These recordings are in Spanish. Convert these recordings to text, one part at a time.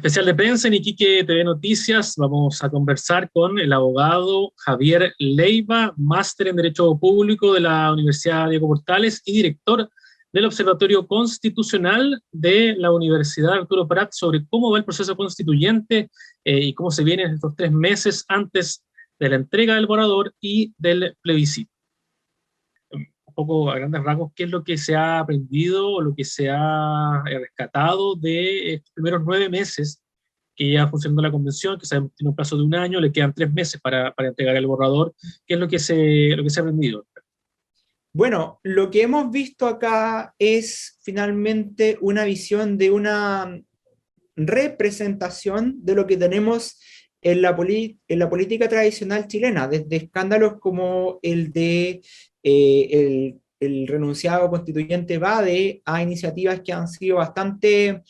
Especial de prensa en Iquique TV Noticias. Vamos a conversar con el abogado Javier Leiva, máster en Derecho Público de la Universidad Diego Portales y director del Observatorio Constitucional de la Universidad Arturo Prat, sobre cómo va el proceso constituyente y cómo se vienen estos 3 meses antes de la entrega del borrador y del plebiscito. Un poco a grandes rasgos, ¿qué es lo que se ha aprendido o lo que se ha rescatado de estos primeros 9 meses que ya funcionando la convención, que tiene un plazo de 1 año, le quedan 3 meses para entregar el borrador? ¿Qué es lo que se ha aprendido? Bueno, lo que hemos visto acá es finalmente una visión de una representación de lo que tenemos en la política tradicional chilena, desde escándalos como el de el renunciado constituyente Bade, a iniciativas que han sido bastante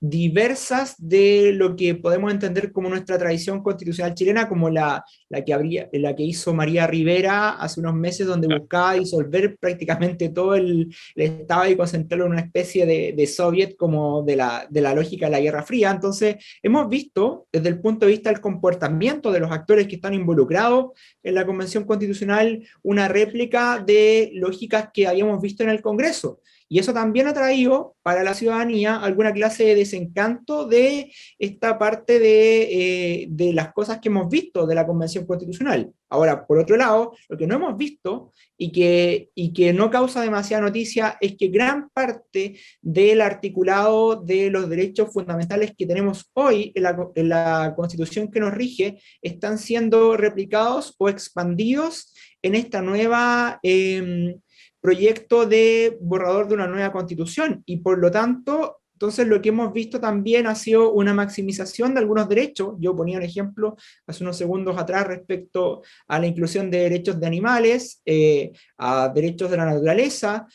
diversas de lo que podemos entender como nuestra tradición constitucional chilena, como la que hizo María Rivera hace unos meses, donde buscaba disolver prácticamente todo el Estado y concentrarlo en una especie de soviet, como de la lógica de la Guerra Fría. Entonces, hemos visto, desde el punto de vista del comportamiento de los actores que están involucrados en la Convención Constitucional, una réplica de lógicas que habíamos visto en el Congreso. Y eso también ha traído para la ciudadanía alguna clase de desencanto de esta parte de las cosas que hemos visto de la Convención Constitucional. Ahora, por otro lado, lo que no hemos visto y que no causa demasiada noticia es que gran parte del articulado de los derechos fundamentales que tenemos hoy en la Constitución que nos rige están siendo replicados o expandidos en esta nueva proyecto de borrador de una nueva constitución, y por lo tanto, entonces lo que hemos visto también ha sido una maximización de algunos derechos. Yo ponía un ejemplo hace unos segundos atrás respecto a la inclusión de derechos de animales, a derechos de la naturaleza,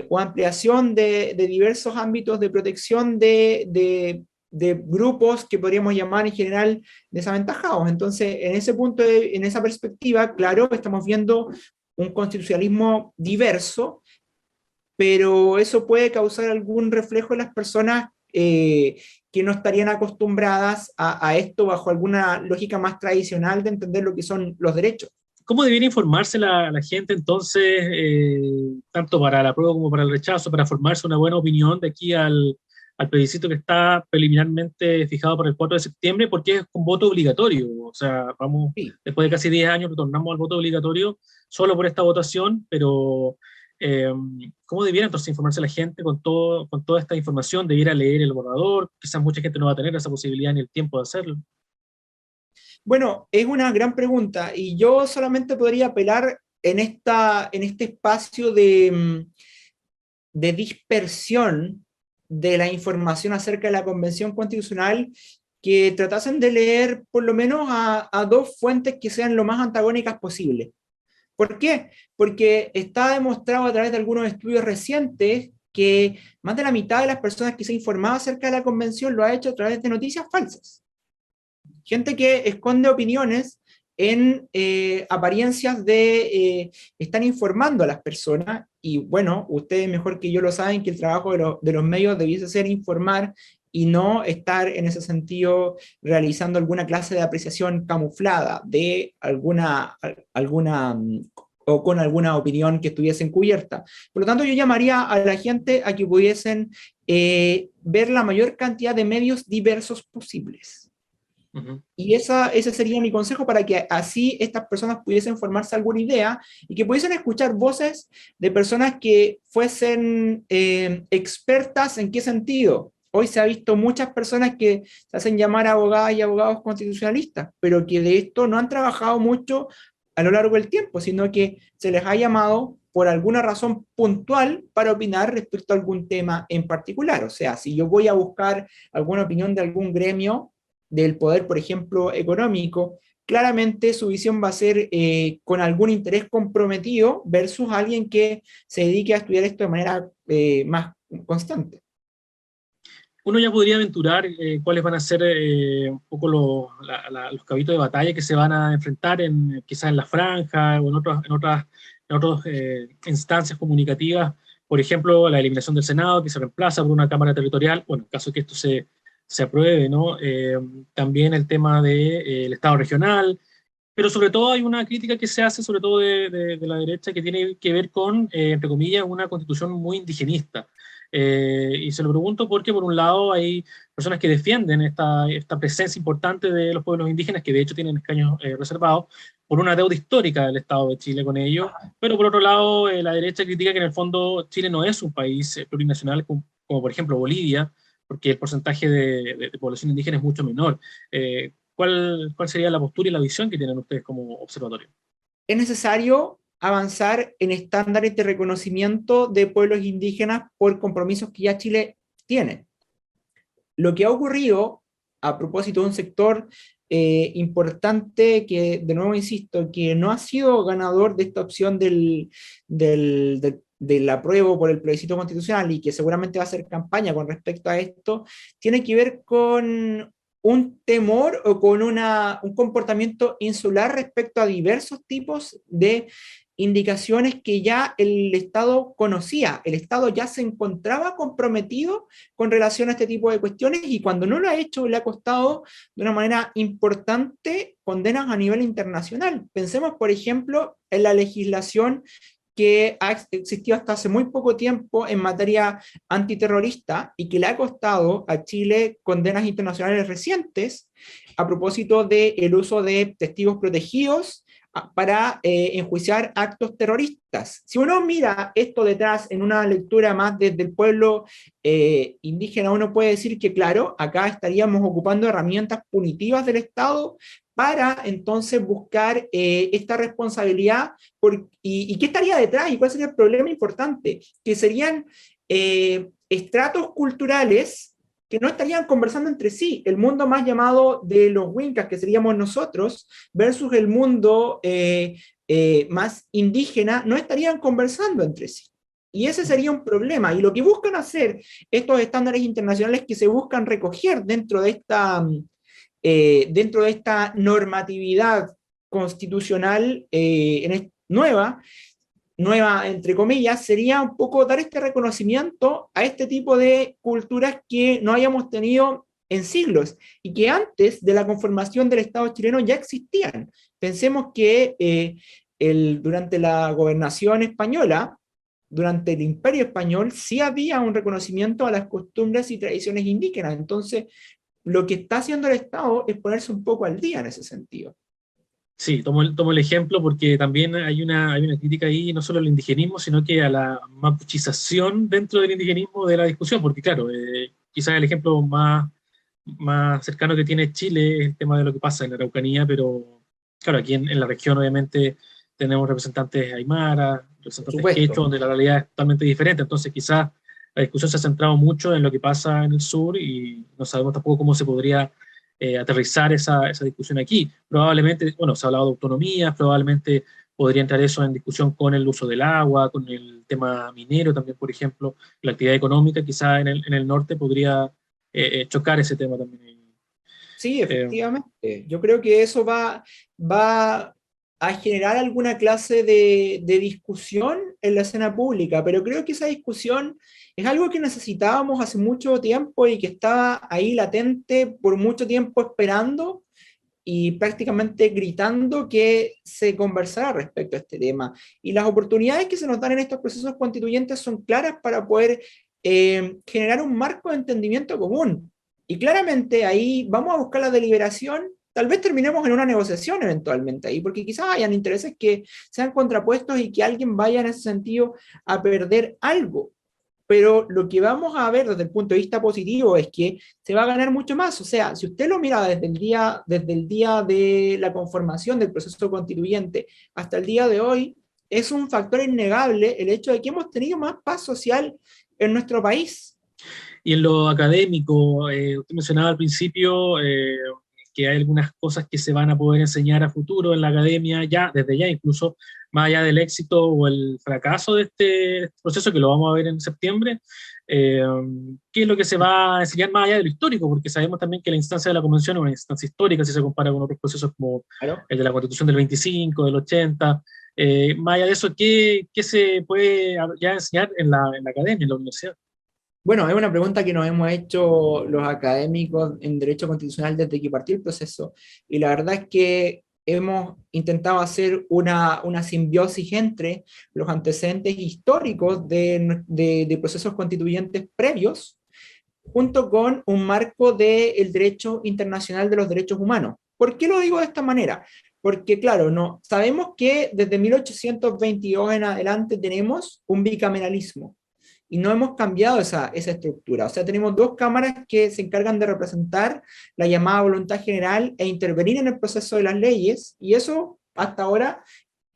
o ampliación de diversos ámbitos de protección de grupos que podríamos llamar en general desaventajados. Entonces, en ese punto, en esa perspectiva, claro, estamos viendo un constitucionalismo diverso, pero eso puede causar algún reflejo en las personas que no estarían acostumbradas a esto bajo alguna lógica más tradicional de entender lo que son los derechos. ¿Cómo debiera informarse la gente entonces, tanto para la apruebo como para el rechazo, para formarse una buena opinión de aquí al plebiscito que está preliminarmente fijado para el 4 de septiembre, porque es con voto obligatorio? O sea, vamos, Sí. después de casi 10 años retornamos al voto obligatorio solo por esta votación, pero ¿cómo debiera entonces informarse la gente con toda esta información? ¿Debiera leer el borrador? Quizás mucha gente no va a tener esa posibilidad ni el tiempo de hacerlo. Bueno, es una gran pregunta, y yo solamente podría apelar en este espacio de dispersión de la información acerca de la Convención Constitucional, que tratasen de leer por lo menos a 2 fuentes que sean lo más antagónicas posible. ¿Por qué? Porque está demostrado a través de algunos estudios recientes que más de la mitad de las personas que se ha informado acerca de la Convención lo ha hecho a través de noticias falsas. Gente que esconde opiniones en apariencias de están informando a las personas, y bueno, ustedes mejor que yo lo saben que el trabajo de los medios debiese ser informar y no estar en ese sentido realizando alguna clase de apreciación camuflada de alguna o con alguna opinión que estuviese encubierta. Por lo tanto, yo llamaría a la gente a que pudiesen ver la mayor cantidad de medios diversos posibles. Y ese sería mi consejo, para que así estas personas pudiesen formarse alguna idea y que pudiesen escuchar voces de personas que fuesen expertas. ¿En qué sentido? Hoy se ha visto muchas personas que se hacen llamar abogadas y abogados constitucionalistas, pero que de esto no han trabajado mucho a lo largo del tiempo, sino que se les ha llamado por alguna razón puntual para opinar respecto a algún tema en particular. O sea, si yo voy a buscar alguna opinión de algún gremio del poder, por ejemplo, económico, claramente su visión va a ser con algún interés comprometido versus alguien que se dedique a estudiar esto de manera más constante. Uno ya podría aventurar cuáles van a ser un poco los caballitos de batalla que se van a enfrentar quizás en la franja o en otras instancias comunicativas por ejemplo, la eliminación del Senado, que se reemplaza por una Cámara Territorial, bueno, en caso de que esto se apruebe, ¿no? También el tema del Estado regional, pero sobre todo hay una crítica que se hace, sobre todo de la derecha, que tiene que ver con, entre comillas, una constitución muy indigenista. Y se lo pregunto porque, por un lado, hay personas que defienden esta presencia importante de los pueblos indígenas, que de hecho tienen escaños reservados, por una deuda histórica del Estado de Chile con ellos, pero por otro lado, la derecha critica que en el fondo Chile no es un país plurinacional como, por ejemplo Bolivia, porque el porcentaje de población indígena es mucho menor. ¿Cuál sería la postura y la visión que tienen ustedes como observatorio? Es necesario avanzar en estándares de reconocimiento de pueblos indígenas por compromisos que ya Chile tiene. Lo que ha ocurrido, a propósito de un sector importante que, de nuevo insisto, que no ha sido ganador de esta opción del apruebo por el plebiscito constitucional y que seguramente va a hacer campaña con respecto a esto, tiene que ver con un temor o con un comportamiento insular respecto a diversos tipos de indicaciones que ya el Estado conocía. El Estado ya se encontraba comprometido con relación a este tipo de cuestiones y cuando no lo ha hecho le ha costado de una manera importante condenas a nivel internacional. Pensemos, por ejemplo, en la legislación que ha existido hasta hace muy poco tiempo en materia antiterrorista y que le ha costado a Chile condenas internacionales recientes a propósito del uso de testigos protegidos para enjuiciar actos terroristas. Si uno mira esto detrás en una lectura más desde el pueblo indígena, uno puede decir que, claro, acá estaríamos ocupando herramientas punitivas del Estado para entonces buscar esta responsabilidad y qué estaría detrás y cuál sería el problema importante, que serían estratos culturales que no estarían conversando entre sí. El mundo más llamado de los Wincas, que seríamos nosotros, versus el mundo más indígena, no estarían conversando entre sí. Y ese sería un problema. Y lo que buscan hacer estos estándares internacionales que se buscan recoger dentro de esta normatividad constitucional nueva, entre comillas, sería un poco dar este reconocimiento a este tipo de culturas que no hayamos tenido en siglos y que antes de la conformación del Estado chileno ya existían. Pensemos que durante la gobernación española, durante el Imperio Español, sí había un reconocimiento a las costumbres y tradiciones indígenas. Entonces, lo que está haciendo el Estado es ponerse un poco al día en ese sentido. Sí, tomo el ejemplo porque también hay una crítica ahí, no solo al indigenismo, sino que a la mapuchización dentro del indigenismo de la discusión, porque claro, quizás el ejemplo más cercano que tiene Chile es el tema de lo que pasa en la Araucanía, pero claro, aquí en la región obviamente tenemos representantes aymara, Por representantes quechua, supuesto. donde la realidad es totalmente diferente, entonces quizás la discusión se ha centrado mucho en lo que pasa en el sur y no sabemos tampoco cómo se podría aterrizar esa discusión aquí. Probablemente, bueno, se ha hablado de autonomía, probablemente podría entrar eso en discusión con el uso del agua, con el tema minero también, por ejemplo, la actividad económica, quizá en el norte podría chocar ese tema también. Sí, Eh, efectivamente. Yo creo que eso va a generar alguna clase de discusión en la escena pública, pero creo que esa discusión es algo que necesitábamos hace mucho tiempo y que estaba ahí latente por mucho tiempo esperando y prácticamente gritando que se conversara respecto a este tema. Y las oportunidades que se nos dan en estos procesos constituyentes son claras para poder generar un marco de entendimiento común. Y claramente ahí vamos a buscar la deliberación, tal vez terminemos en una negociación eventualmente ahí, porque quizás hayan intereses que sean contrapuestos y que alguien vaya en ese sentido a perder algo, pero lo que vamos a ver desde el punto de vista positivo es que se va a ganar mucho más. O sea, si usted lo mira desde el día de la conformación del proceso constituyente hasta el día de hoy, es un factor innegable el hecho de que hemos tenido más paz social en nuestro país. y en lo académico, usted mencionaba al principio que hay algunas cosas que se van a poder enseñar a futuro en la academia, ya, desde ya incluso, más allá del éxito o el fracaso de este proceso, que lo vamos a ver en septiembre. eh, ¿Qué es lo que se va a enseñar más allá de lo histórico? Porque sabemos también que la instancia de la convención es una instancia histórica si se compara con otros procesos como Claro. el de la Constitución del 25, del 80. Más allá de eso, ¿qué se puede ya enseñar en la academia, en la universidad? Bueno, es una pregunta que nos hemos hecho los académicos en Derecho Constitucional desde que partió el proceso, y la verdad es que hemos intentado hacer una simbiosis entre los antecedentes históricos de procesos constituyentes previos, junto con un marco del derecho internacional de los derechos humanos. ¿Por qué lo digo de esta manera? Porque, claro, no, sabemos que desde 1822 en adelante tenemos un bicameralismo y no hemos cambiado esa estructura. O sea, tenemos dos cámaras que se encargan de representar la llamada voluntad general e intervenir en el proceso de las leyes, y eso hasta ahora,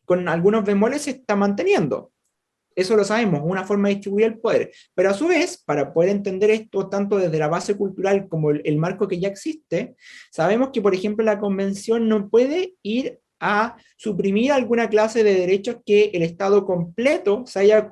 con algunos bemoles, se está manteniendo. Eso lo sabemos, una forma de distribuir el poder. Pero a su vez, para poder entender esto tanto desde la base cultural como el marco que ya existe, sabemos que, por ejemplo, la convención no puede ir a suprimir alguna clase de derechos que el Estado completo se haya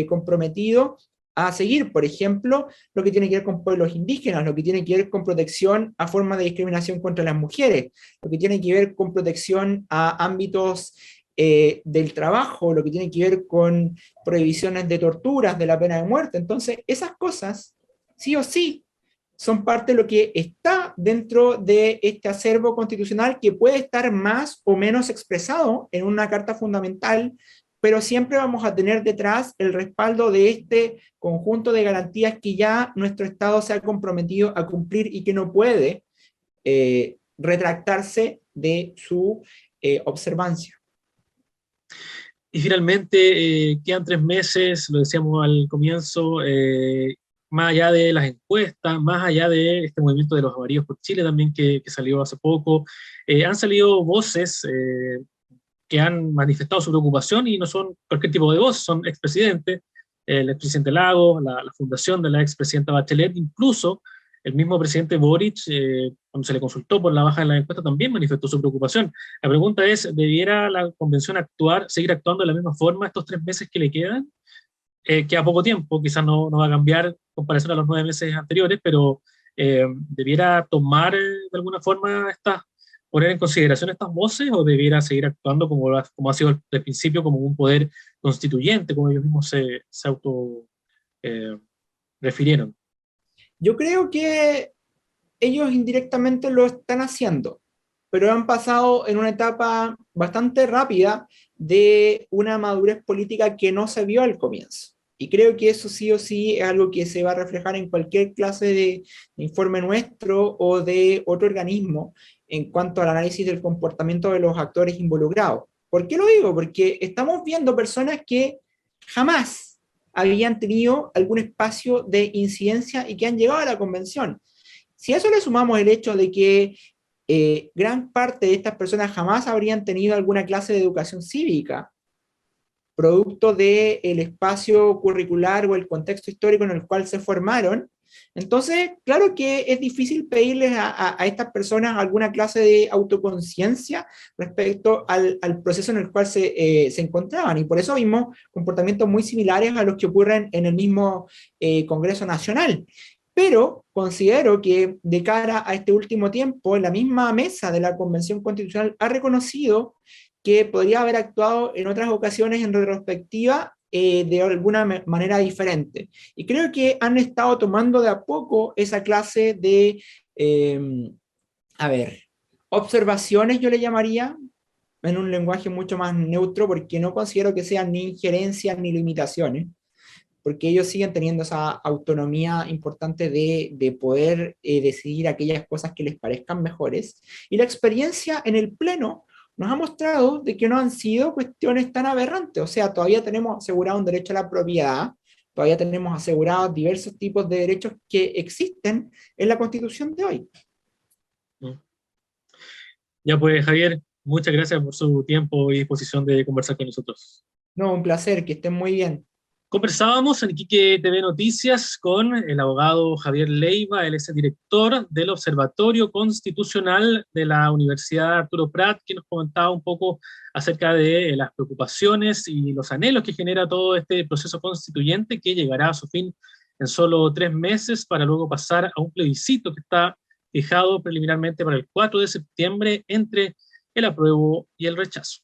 comprometido a seguir. Por ejemplo, lo que tiene que ver con pueblos indígenas, lo que tiene que ver con protección a formas de discriminación contra las mujeres, lo que tiene que ver con protección a ámbitos del trabajo, lo que tiene que ver con prohibiciones de torturas, de la pena de muerte. Entonces, esas cosas, sí o sí, son parte de lo que está dentro de este acervo constitucional, que puede estar más o menos expresado en una carta fundamental, pero siempre vamos a tener detrás el respaldo de este conjunto de garantías que ya nuestro Estado se ha comprometido a cumplir y que no puede retractarse de su observancia. Y finalmente, quedan 3 meses, lo decíamos al comienzo, más allá de las encuestas, más allá de este movimiento de los amarillos por Chile también que salió hace poco, han salido voces que han manifestado su preocupación, y no son cualquier tipo de voz, son expresidentes, el expresidente Lagos, la fundación de la expresidenta Bachelet, incluso el mismo presidente Boric, cuando se le consultó por la baja de la encuesta, también manifestó su preocupación. La pregunta es, ¿debiera la convención seguir actuando de la misma forma estos 3 meses que le quedan? Queda poco tiempo, quizás no va a cambiar en comparación a los 9 meses anteriores, pero ¿debiera tomar de alguna forma poner en consideración estas voces, o debiera seguir actuando como ha sido desde el principio, como un poder constituyente, como ellos mismos se auto eh, refirieron? Yo creo que ellos indirectamente lo están haciendo, pero han pasado en una etapa bastante rápida de una madurez política que no se vio al comienzo. Y creo que eso sí o sí es algo que se va a reflejar en cualquier clase de informe nuestro o de otro organismo en cuanto al análisis del comportamiento de los actores involucrados. ¿Por qué lo digo? Porque estamos viendo personas que jamás habían tenido algún espacio de incidencia y que han llegado a la convención. Si a eso le sumamos el hecho de que gran parte de estas personas jamás habrían tenido alguna clase de educación cívica, producto del espacio curricular o el contexto histórico en el cual se formaron, entonces, claro que es difícil pedirles a estas personas alguna clase de autoconciencia respecto al proceso en el cual se encontraban, y por eso vimos comportamientos muy similares a los que ocurren en el mismo Congreso Nacional. Pero considero que de cara a este último tiempo, la misma mesa de la Convención Constitucional ha reconocido que podría haber actuado en otras ocasiones en retrospectiva de alguna manera diferente. Y creo que han estado tomando de a poco esa clase de, a ver, observaciones, yo le llamaría, en un lenguaje mucho más neutro, porque no considero que sean ni injerencias ni limitaciones, porque ellos siguen teniendo esa autonomía importante de poder decidir aquellas cosas que les parezcan mejores. Y la experiencia en el Pleno nos ha mostrado de que no han sido cuestiones tan aberrantes. O sea, todavía tenemos asegurado un derecho a la propiedad, todavía tenemos asegurados diversos tipos de derechos que existen en la Constitución de hoy. Ya pues, Javier, muchas gracias por su tiempo y disposición de conversar con nosotros. No, un placer, que estén muy bien. Conversábamos en Iquique TV Noticias con el abogado Javier Leiva, él es el director del Observatorio Constitucional de la Universidad Arturo Prat, que nos comentaba un poco acerca de las preocupaciones y los anhelos que genera todo este proceso constituyente, que llegará a su fin en solo 3 meses, para luego pasar a un plebiscito que está fijado preliminarmente para el 4 de septiembre entre el apruebo y el rechazo.